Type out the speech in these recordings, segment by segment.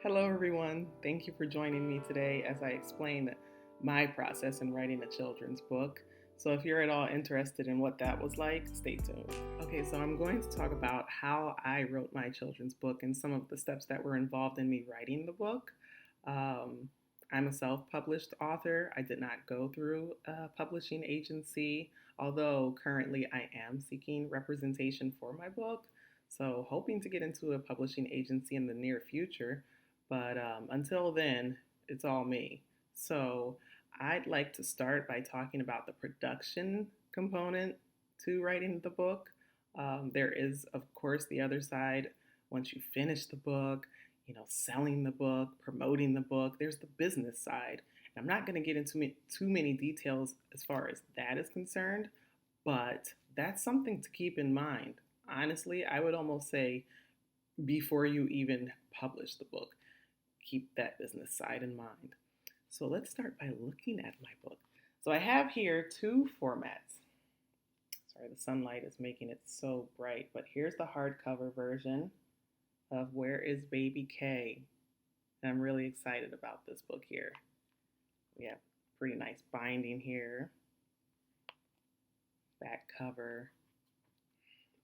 Hello, everyone. Thank you for joining me today as I explain my process in writing a children's book. So, if you're at all interested in what that was like, stay tuned. Okay, so I'm going to talk about how I wrote my children's book and some of the steps that were involved in me writing the book. Um, I'm a self published author. I did not go through a publishing agency, although currently I am seeking representation for my book. So, hoping to get into a publishing agency in the near future. But until then, it's all me. So I'd like to start by talking about the production component to writing the book. There is, of course, the other side. Once you finish the book, selling the book, promoting the book, there's the business side. And I'm not going to get into too many details as far as that is concerned, but that's something to keep in mind. Honestly, I would almost say before you even publish the book, keep that business side in mind. So let's start by looking at my book. So I have here two formats. Sorry, the sunlight is making it so bright, but here's the hardcover version of Where is Baby K? And I'm really excited about this book here. We have pretty nice binding here. Back cover,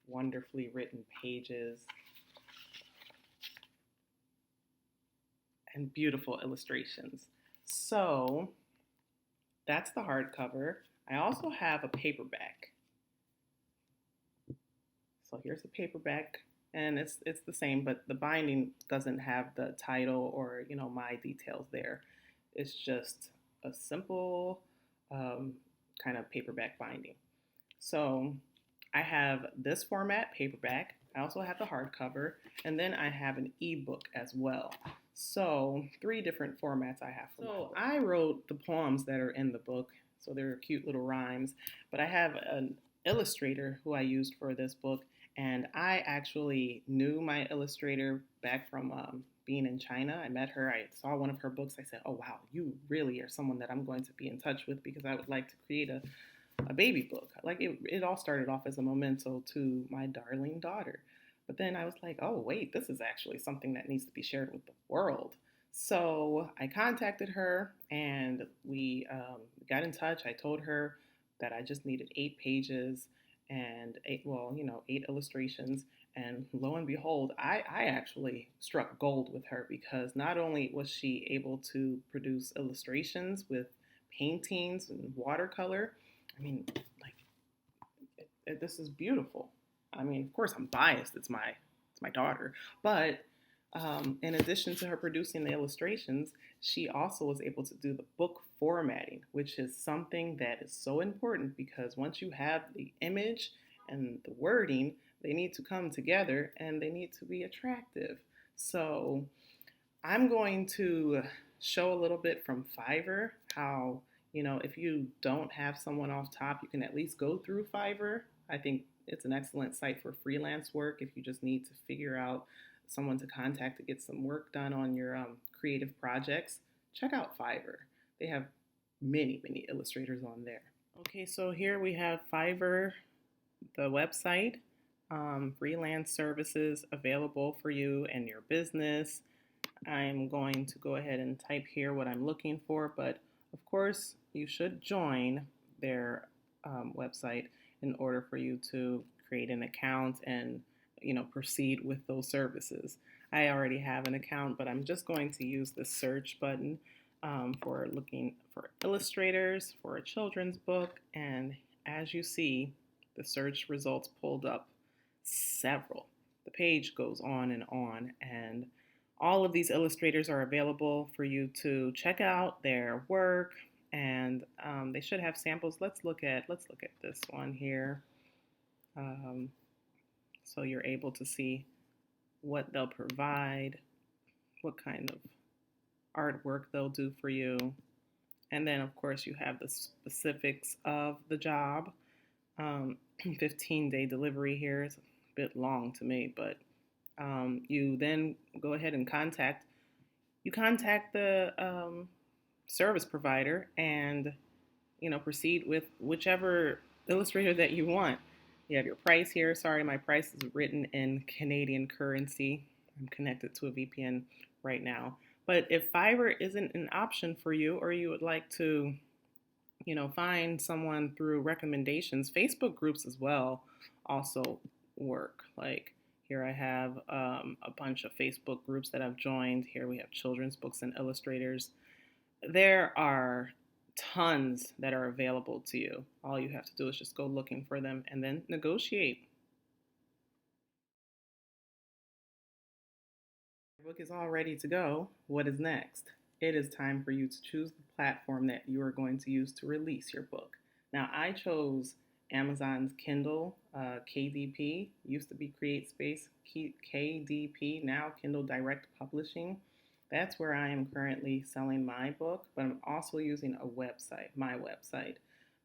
wonderfully written pages, and beautiful illustrations. So that's the hardcover. I also have a paperback. So here's the paperback, and it's the same, but the binding doesn't have the title or my details there. It's just a simple kind of paperback binding. So I have this format, paperback. I also have the hardcover, and then I have an ebook as well. So 3 different formats I have for my book. I wrote the poems that are in the book, so they're cute little rhymes, but I have an illustrator who I used for this book, and I actually knew my illustrator back from being in China. I met her, I saw one of her books, I said, oh wow, you really are someone that I'm going to be in touch with because I would like to create a baby book. Like it all started off as a memento to my darling daughter. But then I was like, oh, wait, this is actually something that needs to be shared with the world. So I contacted her and we got in touch. I told her that I just needed 8 pages and 8 illustrations. And lo and behold, I actually struck gold with her because not only was she able to produce illustrations with paintings and watercolor, I mean, like, this is beautiful. I mean, of course, I'm biased. It's my daughter, but in addition to her producing the illustrations, she also was able to do the book formatting, which is something that is so important because once you have the image and the wording, they need to come together and they need to be attractive. So I'm going to show a little bit from Fiverr how, if you don't have someone off top, you can at least go through Fiverr. I think it's an excellent site for freelance work if you just need to figure out someone to contact to get some work done on your creative projects. Check out Fiverr. They have many, many illustrators on there. Okay, so here we have Fiverr, the website, freelance services available for you and your business. I'm going to go ahead and type here what I'm looking for, but of course you should join their website in order for you to create an account and proceed with those services. I already have an account, but I'm just going to use the search button for looking for illustrators for a children's book, and as you see, the search results pulled up several. The page goes on, and all of these illustrators are available for you to check out their work, and they should have samples. Let's look at this one here. So you're able to see what they'll provide, what kind of artwork they'll do for you, and then of course you have the specifics of the job. 15-day delivery here is a bit long to me, but you then go ahead and contact the service provider and proceed with whichever illustrator that you want. You have your price here. Sorry, my price is written in Canadian currency. I'm connected to a VPN right now. But if Fiverr isn't an option for you, or you would like to, find someone through recommendations, Facebook groups as well also work. Like here I have a bunch of Facebook groups that I've joined. Here we have children's books and illustrators. There are tons that are available to you. All you have to do is just go looking for them and then negotiate. Your book is all ready to go. What is next? It is time for you to choose the platform that you are going to use to release your book. Now, I chose Amazon's Kindle, KDP, used to be Create Space, KDP, now Kindle Direct Publishing. That's where I am currently selling my book, but I'm also using a website, my website.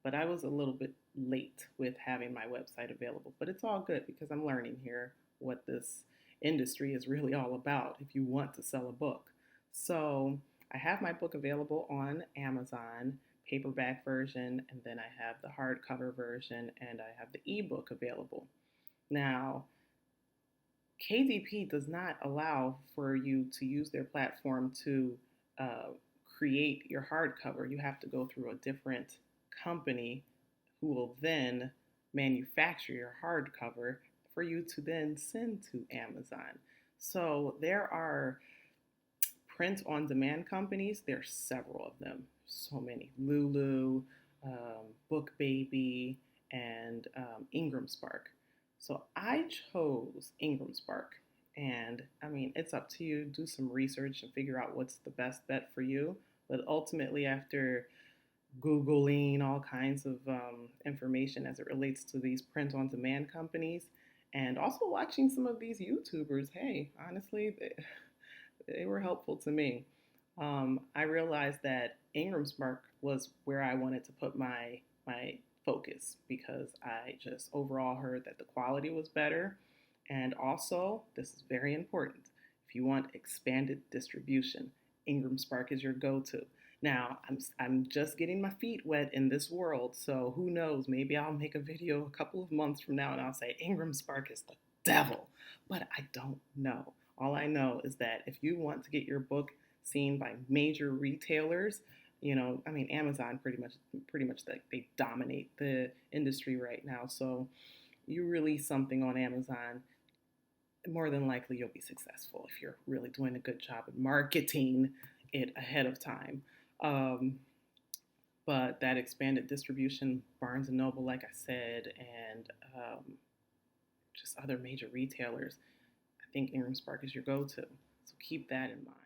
But I was a little bit late with having my website available, but it's all good because I'm learning here what this industry is really all about if you want to sell a book. So I have my book available on Amazon, paperback version, and then I have the hardcover version, and I have the ebook available. Now, KDP does not allow for you to use their platform to uh, create your hardcover. You have to go through a different company who will then manufacture your hardcover for you to then send to Amazon. So there are print on demand companies. There's several of them, so many. Lulu, Book Baby, and Ingramspark. So I chose Ingramspark. And I mean, it's up to you. Do some research and figure out what's the best bet for you. But ultimately, after Googling all kinds of information as it relates to these print on demand companies, and also watching some of these YouTubers, hey, honestly, they were helpful to me. I realized that Ingramspark was where I wanted to put my focus because I just overall heard that the quality was better, and also this is very important. If you want expanded distribution, Ingramspark is your go-to. Now, I'm just getting my feet wet in this world, so who knows? Maybe I'll make a video a couple of months from now and I'll say Ingramspark is the devil, but I don't know. All I know is that if you want to get your book seen by major retailers, I mean, Amazon pretty much they dominate the industry right now. So you release something on Amazon, more than likely you'll be successful if you're really doing a good job at marketing it ahead of time. Um, but that expanded distribution, Barnes and Noble, like I said, and just other major retailers, I think Ingramspark is your go-to. So keep that in mind.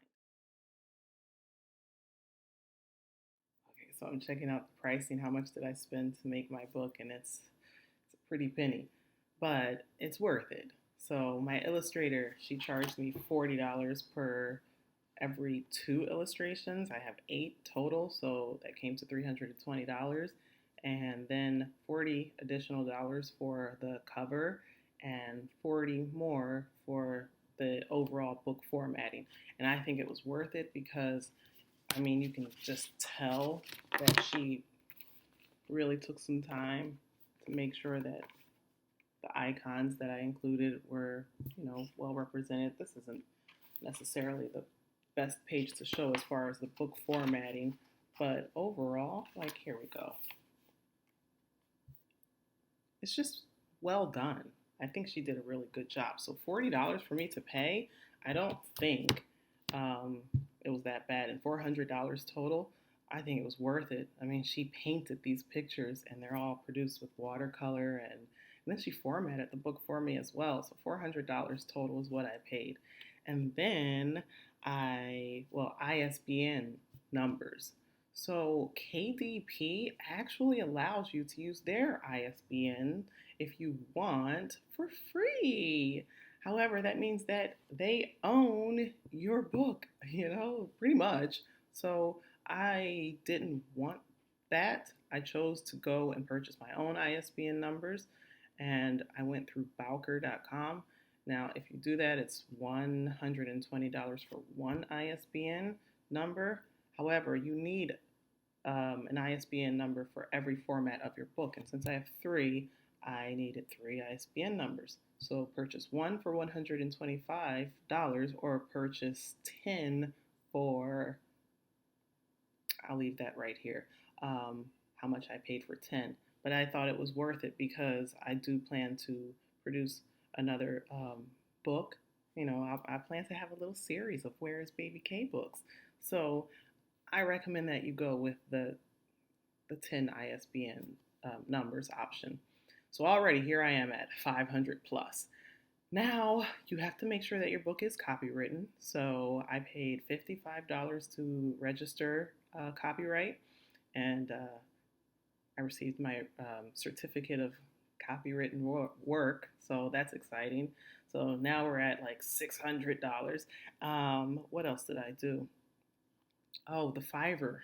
Okay, so I'm checking out the pricing. How much did I spend to make my book? And it's a pretty penny, but it's worth it. So my illustrator, she charged me $40 per every 2 illustrations. I have 8 total, so that came to $320. And then 40 additional dollars for the cover and 40 more for the overall book formatting. And I think it was worth it because, I mean, you can just tell that she really took some time to make sure that the icons that I included were, well represented. This isn't necessarily the best page to show as far as the book formatting, but overall, like, here we go. It's just well done. I think she did a really good job. So $40 for me to pay, I don't think it was that bad. And $400 total, I think it was worth it. I mean, she painted these pictures and they're all produced with watercolor, and then she formatted the book for me as well. So $400 total is what I paid. And then ISBN numbers. So KDP actually allows you to use their ISBN if you want for free. However, that means that they own your book, pretty much. So I didn't want that. I chose to go and purchase my own ISBN numbers, and I went through Bowker.com. Now, if you do that, it's $120 for one ISBN number. However, you need an ISBN number for every format of your book. And since I have 3, I needed 3 ISBN numbers. So purchase one for $125 or purchase 10 for, I'll leave that right here, how much I paid for 10. But I thought it was worth it because I do plan to produce another book. I plan to have a little series of Where is Baby K books. So I recommend that you go with the 10 ISBN numbers option. So already here I am at 500 plus. Now you have to make sure that your book is copywritten. So I paid $55 to register copyright, and I received my certificate of copywritten work. So that's exciting. So now we're at like $600. What else did I do? Oh, the Fiverr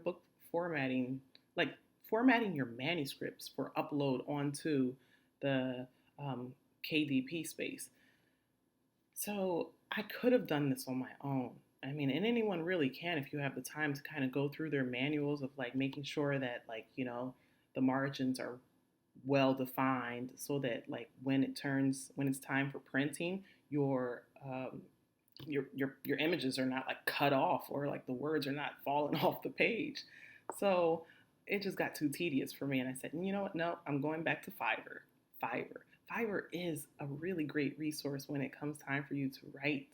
book formatting, like formatting your manuscripts for upload onto the KDP space. So I could have done this on my own. I mean, and anyone really can if you have the time to kind of go through their manuals of like making sure that the margins are well defined so that like when it's time for printing, your images are not like cut off or like the words are not falling off the page. So it just got too tedious for me, and I said, you know what? No, I'm going back to Fiverr. Fiverr. Fiverr is a really great resource when it comes time for you to write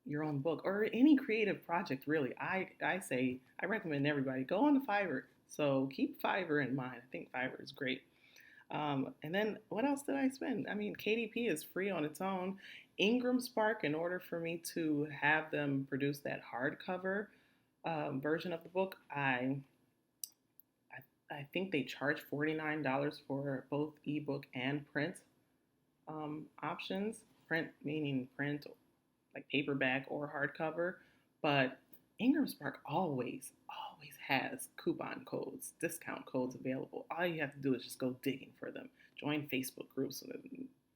your own book or any creative project. Really, I recommend everybody go on to Fiverr. So keep Fiverr in mind. I think Fiverr is great. And then what else did I spend? I mean, KDP is free on its own. Ingramspark, in order for me to have them produce that hardcover version of the book, I think they charge $49 for both ebook and print options. Print meaning print like paperback or hardcover, but Ingramspark always has coupon codes, discount codes available. All you have to do is just go digging for them. Join Facebook groups,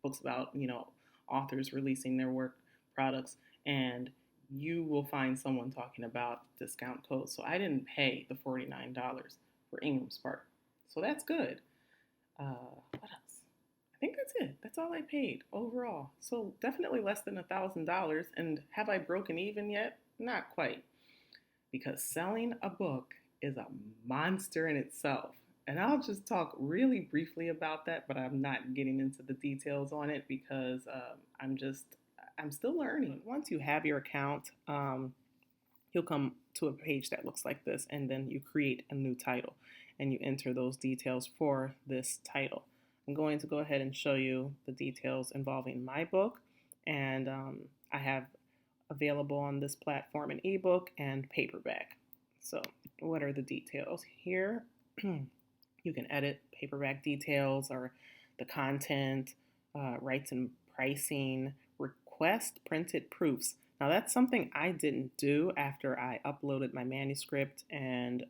books about authors releasing their work products, and you will find someone talking about discount codes. So I didn't pay the $49 for Ingramspark, so that's good. What else? I think that's it. That's all I paid overall. So definitely less than $1,000. And have I broken even yet? Not quite, because selling a book is a monster in itself. And I'll just talk really briefly about that, but I'm not getting into the details on it because I'm still learning. Once you have your account, you'll come to a page that looks like this, and then you create a new title and you enter those details for this title. I'm going to go ahead and show you the details involving my book, and I have available on this platform an ebook and paperback. So what are the details here? You can edit paperback details or the content, rights and pricing, request printed proofs. Now that's something I didn't do after I uploaded my manuscript and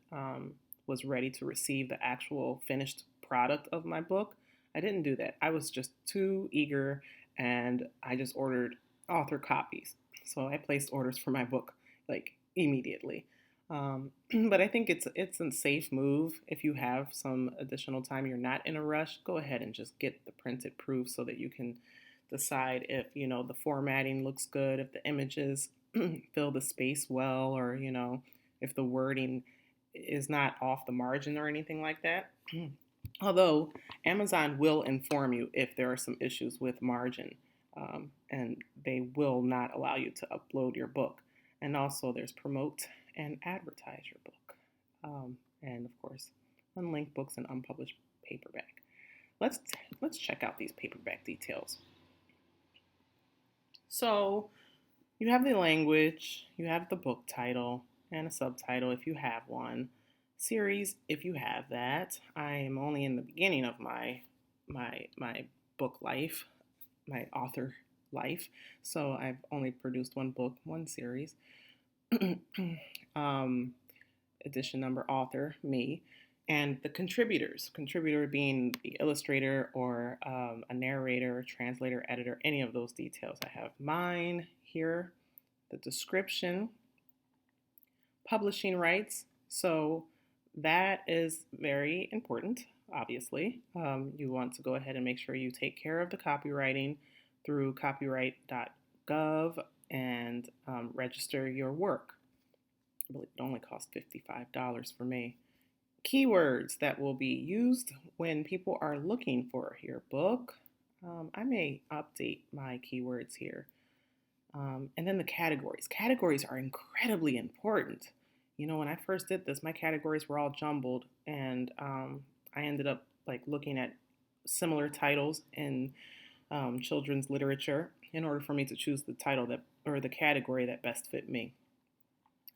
was ready to receive the actual finished product of my book. I didn't do that. I was just too eager, and I just ordered author copies. So I placed orders for my book like immediately. But I think it's a safe move. If you have some additional time, you're not in a rush, go ahead and just get the printed proof so that you can decide if the formatting looks good, if the images fill the space well, or if the wording is not off the margin or anything like that. Although Amazon will inform you if there are some issues with margin, and they will not allow you to upload your book. And also there's promote and advertise your book, and of course unlinked books and unpublished paperback. Let's check out these paperback details. So you have the language, you have the book title and a subtitle if you have one, series if you have that. I am only in the beginning of my book life, my author life, so I've only produced one book, one series. Edition number, author, me, and the contributors. Contributor being the illustrator or a narrator, translator, editor, any of those details. I have mine here, the description, publishing rights. So that is very important. obviously. You want to go ahead and make sure you take care of the copywriting through copyright.gov and register your work. I believe it only costs $55 for me. Keywords that will be used when people are looking for your book. I may update my keywords here. And then the categories. Categories are incredibly important. You know, when I first did this, my categories were all jumbled, and I ended up like looking at similar titles in children's literature in order for me to choose the title that or the category that best fit me.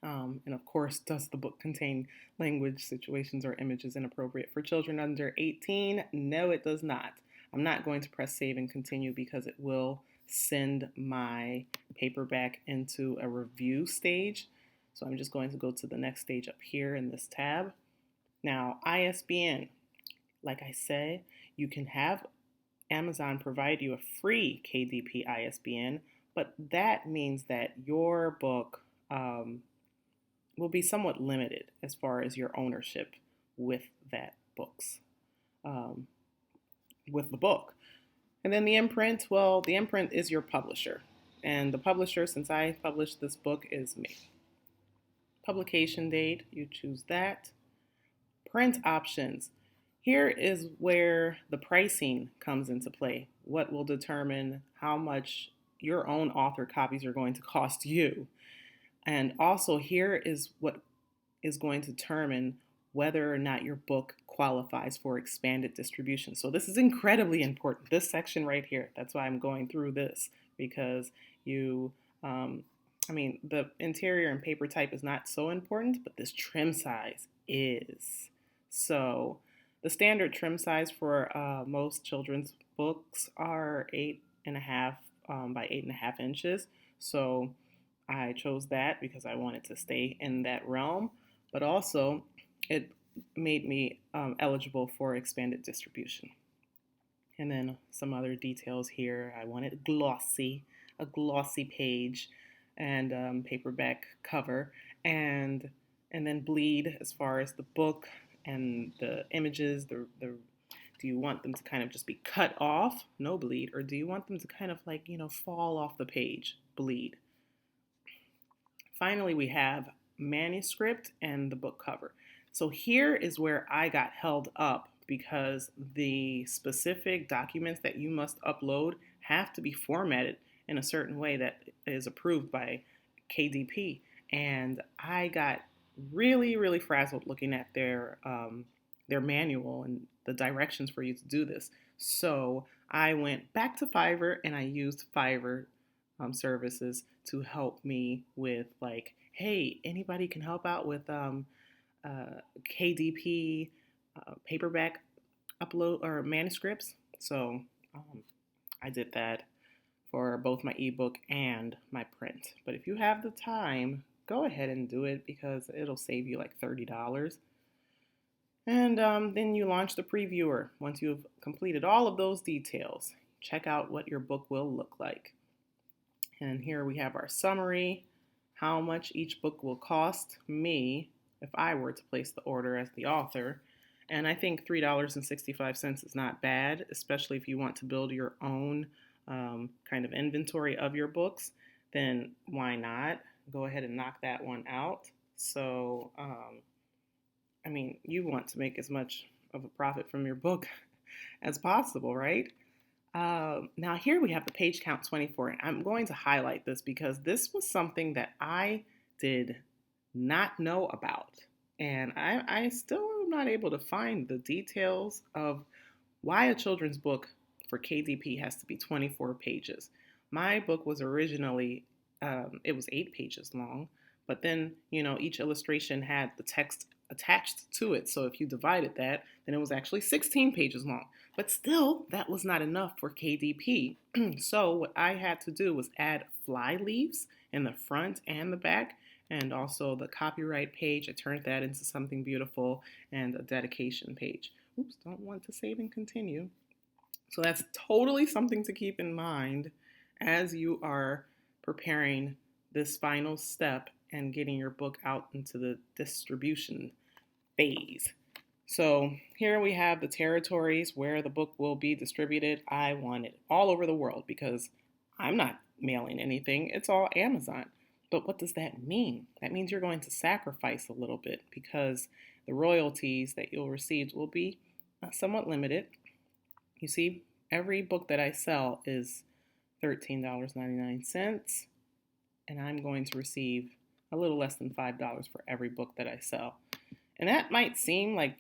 And of course, does the book contain language, situations, or images inappropriate for children under 18? No, it does not. I'm not going to press save and continue because it will send my paperback into a review stage. So I'm just going to go to the next stage up here in this tab. Now, ISBN, like I said, you can have Amazon provide you a free KDP ISBN, but that means that your book will be somewhat limited as far as your ownership with that with the book. And then the imprint, well, the imprint is your publisher. And the publisher, since I published this book, is me. Publication date, you choose that. Print options. Here is where the pricing comes into play. What will determine how much your own author copies are going to cost you. And also here is what is going to determine whether or not your book qualifies for expanded distribution. So this is incredibly important. This section right here, that's why I'm going through this, because the interior and paper type is not so important, but this trim size is. So the standard trim size for most children's books are 8.5 by 8.5 inches. So I chose that because I wanted to stay in that realm, but also it made me eligible for expanded distribution. And then some other details here. I wanted a glossy page, and paperback cover, and then bleed as far as the book and the images. Do you want them to kind of just be cut off, no bleed, or do you want them to kind of like fall off the page, bleed? Finally, we have manuscript and the book cover. So here is where I got held up because the specific documents that you must upload have to be formatted in a certain way that is approved by KDP. And I got really, really frazzled looking at their manual and the directions for you to do this. So I went back to Fiverr and I used Fiverr services to help me with like, hey, anybody can help out with KDP paperback upload or manuscripts. So I did that for both my ebook and my print. But if you have the time, go ahead and do it because it'll save you like $30. And then you launch the previewer. Once you've completed all of those details, check out what your book will look like. And here we have our summary, how much each book will cost me if I were to place the order as the author. And I think $3.65 is not bad, especially if you want to build your own kind of inventory of your books. Then why not? Go ahead and knock that one out. So, you want to make as much of a profit from your book as possible, right? Now here we have the page count 24, and I'm going to highlight this because this was something that I did not know about. And I still am not able to find the details of why a children's book for KDP has to be 24 pages. My book was originally, it was 8 pages long, but then, each illustration had the text attached to it. So if you divided that, then it was actually 16 pages long. But still, that was not enough for KDP. So what I had to do was add fly leaves in the front and the back, and also the copyright page. I turned that into something beautiful, and a dedication page. Oops, don't want to save and continue. So that's totally something to keep in mind as you are preparing this final step and getting your book out into the distribution phase. So here we have the territories where the book will be distributed. I want it all over the world because I'm not mailing anything. It's all Amazon. But what does that mean? That means you're going to sacrifice a little bit because the royalties that you'll receive will be somewhat limited. You see, every book that I sell is $13.99, and I'm going to receive a little less than $5 for every book that I sell. And that might seem like,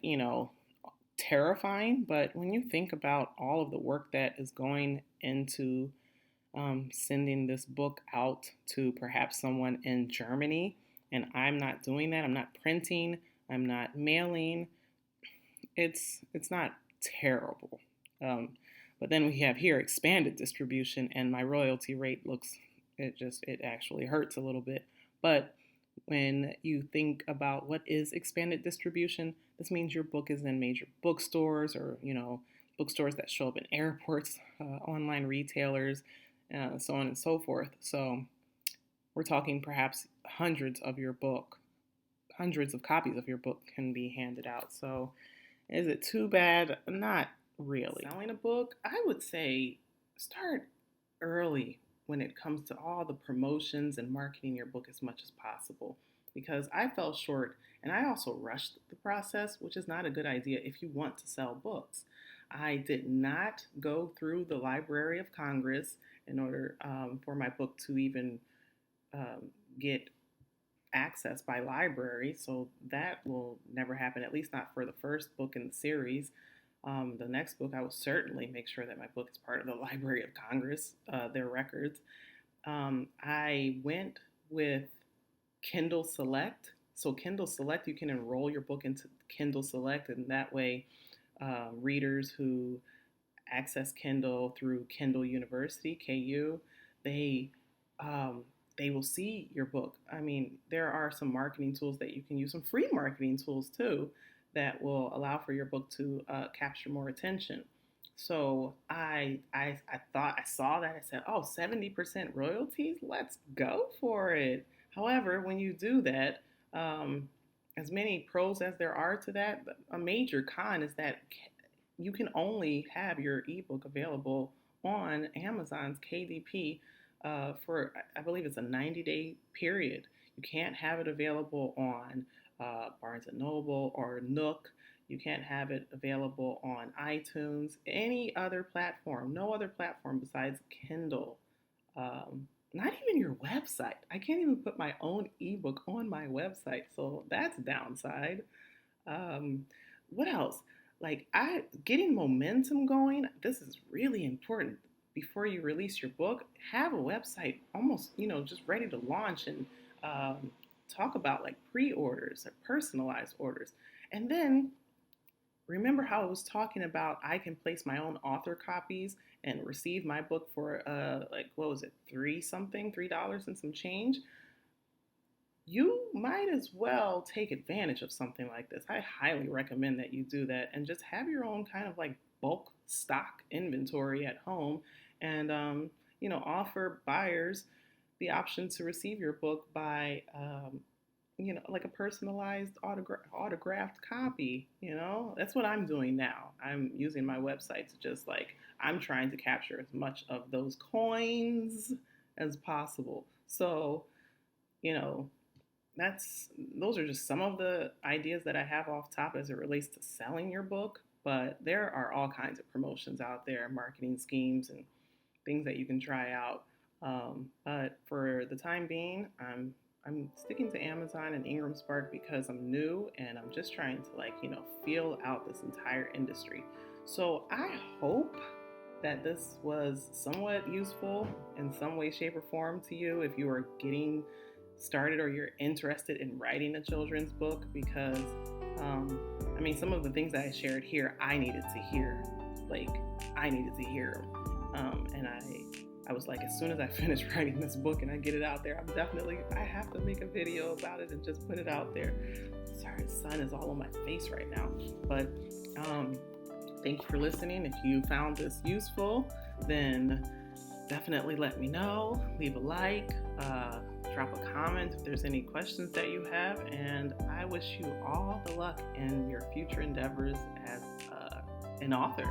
terrifying, but when you think about all of the work that is going into sending this book out to perhaps someone in Germany, and I'm not doing that, I'm not printing, I'm not mailing, it's not terrible. But then we have here expanded distribution, and my royalty rate it actually hurts a little bit. But when you think about what is expanded distribution, this means your book is in major bookstores or, bookstores that show up in airports, online retailers, so on and so forth. So we're talking perhaps hundreds of copies of your book can be handed out. So is it too bad? Not really. Selling a book, I would say start early when it comes to all the promotions and marketing your book as much as possible, because I fell short and I also rushed the process, which is not a good idea if you want to sell books. I did not go through the Library of Congress in order for my book to even get access by library, so that will never happen, at least not for the first book in the series. The next book, I will certainly make sure that my book is part of the Library of Congress, their records. I went with Kindle Select. So Kindle Select, you can enroll your book into Kindle Select, and that way readers who access Kindle through Kindle University, KU, they will see your book. I mean, there are some marketing tools that you can use, some free marketing tools too, that will allow for your book to capture more attention. So I thought, I saw that, I said, oh, 70% royalties, let's go for it. However, when you do that, as many pros as there are to that, a major con is that you can only have your ebook available on Amazon's KDP for, I believe it's a 90-day period. You can't have it available on Barnes & Noble or Nook. You can't have it available on iTunes, any other platform, no other platform besides Kindle. Not even your website. I can't even put my own ebook on my website, so that's a downside. What else? Like, getting momentum going, this is really important. Before you release your book, have a website almost, just ready to launch, and talk about like pre-orders or personalized orders. And then remember how I was talking about I can place my own author copies and receive my book for what was it, $3 and some change? You might as well take advantage of something like this. I highly recommend that you do that and just have your own kind of like bulk stock inventory at home, and offer buyers the option to receive your book by like a personalized autographed copy. That's what I'm doing now. I'm using my website to just I'm trying to capture as much of those coins as possible. So, those are just some of the ideas that I have off top as it relates to selling your book. But there are all kinds of promotions out there, marketing schemes, and things that you can try out. But for the time being, I'm sticking to Amazon and Ingramspark because I'm new and I'm just trying to feel out this entire industry. So I hope that this was somewhat useful in some way, shape, or form to you if you are getting started or you're interested in writing a children's book, because some of the things that I shared here, I needed to hear. I needed to hear them. And I was like, as soon as I finish writing this book and I get it out there, I have to make a video about it and just put it out there. Sorry, the sun is all on my face right now. But thank you for listening. If you found this useful, then definitely let me know. Leave a like. drop a comment if there's any questions that you have, and I wish you all the luck in your future endeavors as an author.